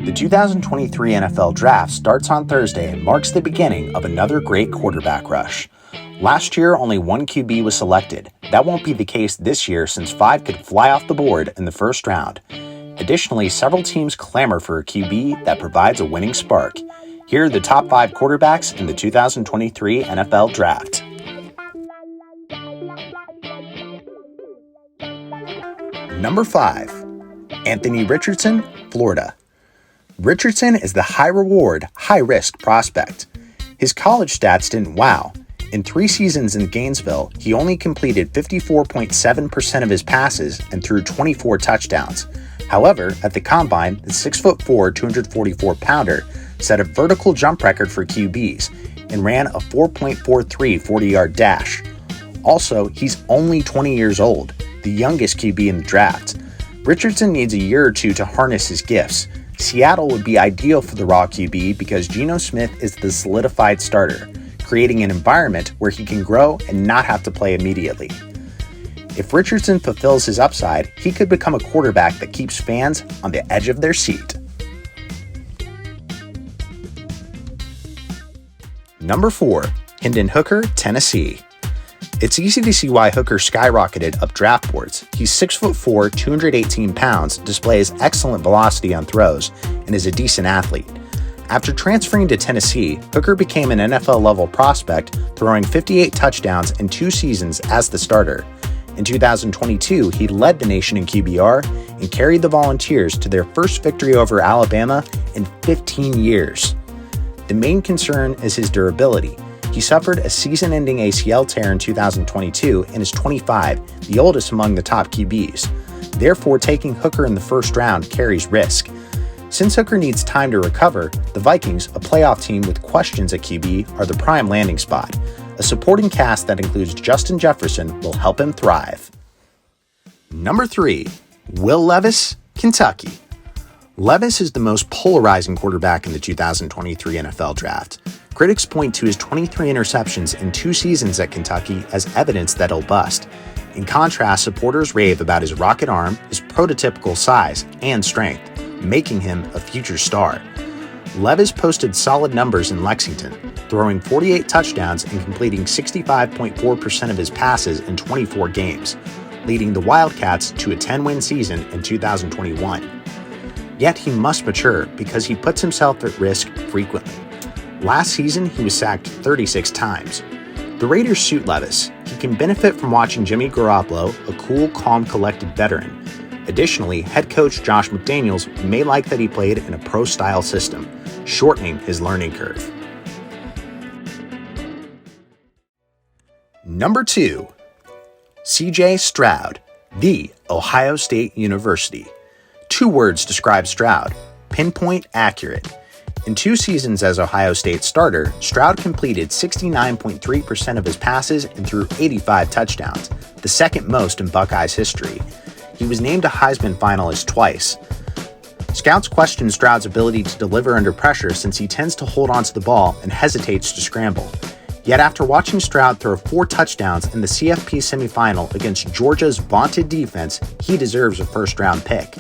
The 2023 NFL Draft starts on Thursday and marks the beginning of another great quarterback rush. Last year, only one QB was selected. That won't be the case this year since 5 could fly off the board in the first round. Additionally, several teams clamor for a QB that provides a winning spark. Here are the top 5 quarterbacks in the 2023 NFL Draft. Number 5. Anthony Richardson, Florida. Richardson is the high-reward, high-risk prospect. His college stats didn't wow. In 3 seasons in Gainesville, he only completed 54.7% of his passes and threw 24 touchdowns. However, at the Combine, the 6'4", 244-pounder set a vertical jump record for QBs and ran a 4.43 40-yard dash. Also, he's only 20 years old, the youngest QB in the draft. Richardson needs a year or two to harness his gifts. Seattle would be ideal for the raw QB because Geno Smith is the solidified starter, creating an environment where he can grow and not have to play immediately. If Richardson fulfills his upside, he could become a quarterback that keeps fans on the edge of their seat. Number 4. Hendon Hooker, Tennessee. It's easy to see why Hooker skyrocketed up draft boards. He's 6'4", 218 pounds, displays excellent velocity on throws, and is a decent athlete. After transferring to Tennessee, Hooker became an NFL-level prospect, throwing 58 touchdowns in 2 seasons as the starter. In 2022, he led the nation in QBR and carried the Volunteers to their first victory over Alabama in 15 years. The main concern is his durability. He suffered a season-ending ACL tear in 2022 and is 25, the oldest among the top QBs. Therefore, taking Hooker in the first round carries risk. Since Hooker needs time to recover, the Vikings, a playoff team with questions at QB, are the prime landing spot. A supporting cast that includes Justin Jefferson will help him thrive. Number 3. Will Levis, Kentucky. Levis is the most polarizing quarterback in the 2023 NFL Draft. Critics point to his 23 interceptions in 2 seasons at Kentucky as evidence that he'll bust. In contrast, supporters rave about his rocket arm, his prototypical size, and strength, making him a future star. Levis posted solid numbers in Lexington, throwing 48 touchdowns and completing 65.4% of his passes in 24 games, leading the Wildcats to a 10-win season in 2021. Yet he must mature because he puts himself at risk frequently. Last season, he was sacked 36 times. The Raiders suit Levis. He can benefit from watching Jimmy Garoppolo, a cool, calm, collected veteran. Additionally, head coach Josh McDaniels may like that he played in a pro-style system, shortening his learning curve. Number 2. C.J. Stroud, The Ohio State University. 2 words describe Stroud: pinpoint accurate. In 2 seasons as Ohio State starter, Stroud completed 69.3% of his passes and threw 85 touchdowns, the second most in Buckeyes history. He was named a Heisman finalist twice. Scouts question Stroud's ability to deliver under pressure since he tends to hold onto the ball and hesitates to scramble. Yet after watching Stroud throw 4 touchdowns in the CFP semifinal against Georgia's vaunted defense, he deserves a first-round pick.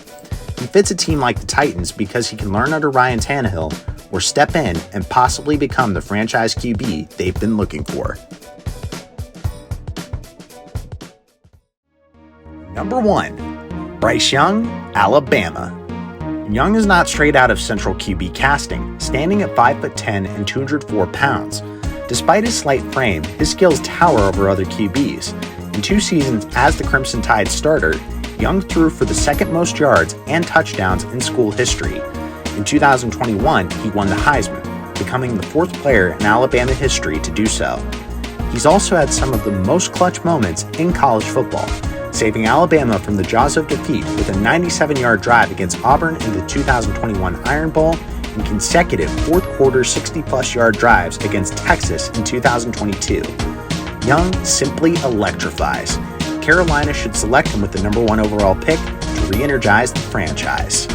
He fits a team like the Titans because he can learn under Ryan Tannehill or step in and possibly become the franchise QB they've been looking for. Number 1. Bryce Young, Alabama. Young is not straight out of Central QB casting, standing at 5'10" and 204 pounds. Despite his slight frame, his skills tower over other QBs. In 2 seasons as the Crimson Tide starter, Young threw for the second most yards and touchdowns in school history. In 2021, he won the Heisman, becoming the 4th player in Alabama history to do so. He's also had some of the most clutch moments in college football, saving Alabama from the jaws of defeat with a 97-yard drive against Auburn in the 2021 Iron Bowl and consecutive fourth-quarter 60-plus yard drives against Texas in 2022. Young simply electrifies. Carolina should select him with the number 1 overall pick to re-energize the franchise.